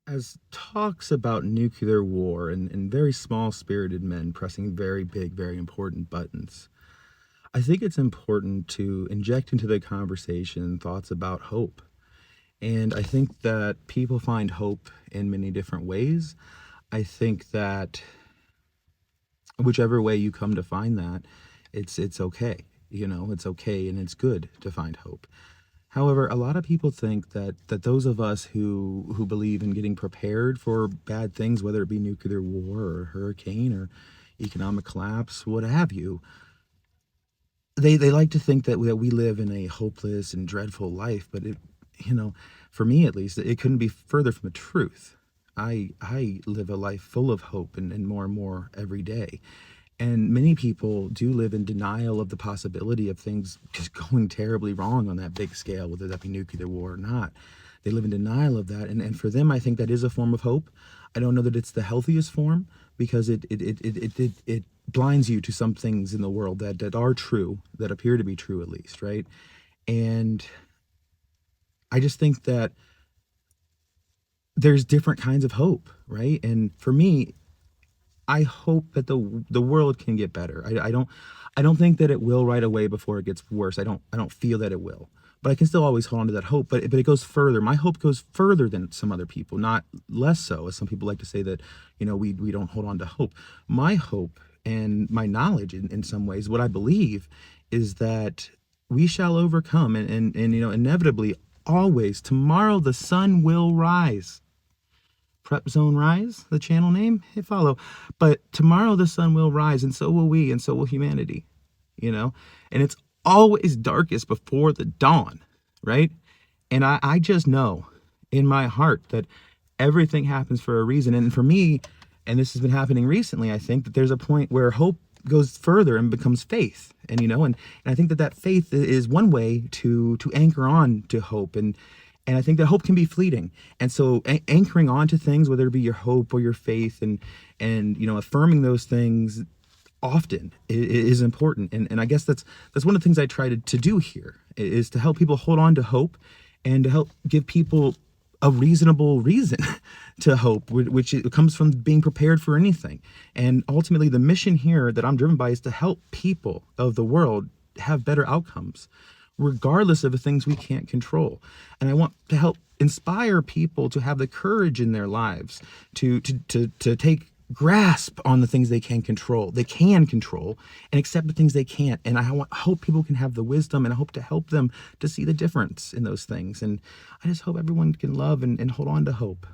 As talks about nuclear war and very small spirited men pressing very big, very important buttons, I think it's important to inject into the conversation thoughts about hope. And I think that people find hope in many different ways. I think that whichever way you come to find that, it's okay. It's okay and it's good to find hope. However, a lot of people think that those of us who believe in getting prepared for bad things, whether it be nuclear war or hurricane or economic collapse, what have you, they like to think that we live in a hopeless and dreadful life. But you know, for me at least, it couldn't be further from the truth. I live a life full of hope and more every day. And many people do live in denial of the possibility of things just going terribly wrong on that big scale, whether that be nuclear war or not. They live in denial of that. And for them, I think that is a form of hope. I don't know that it's the healthiest form because it blinds you to some things in the world that are true, that appear to be true at least, right? And I just think that there's different kinds of hope, right? And for me, I hope that the world can get better. I don't think that it will right away before it gets worse. I don't feel that it will. But I can still always hold on to that hope. But it goes further. My hope goes further than some other people, not less so, as some people like to say that, we don't hold on to hope. My hope and my knowledge in some ways, what I believe is that we shall overcome and inevitably always tomorrow the sun will rise. Prep Zone Rise, the channel name, hit follow. But tomorrow the sun will rise, and so will we, and so will humanity, you know? And it's always darkest before the dawn, right? And I just know in my heart that everything happens for a reason. And for me, and this has been happening recently, I think that there's a point where hope goes further and becomes faith. And I think that faith is one way to anchor on to hope. And I think that hope can be fleeting. And so anchoring on to things, whether it be your hope or your faith, and affirming those things often is important. And I guess that's one of the things I try to do here is to help people hold on to hope and to help give people a reasonable reason to hope, which it comes from being prepared for anything. And ultimately, the mission here that I'm driven by is to help people of the world have better outcomes, regardless of the things we can't control. And I want to help inspire people to have the courage in their lives to take grasp on the things they can control, and accept the things they can't. And hope people can have the wisdom, and I hope to help them to see the difference in those things. And I just hope everyone can love and hold on to hope.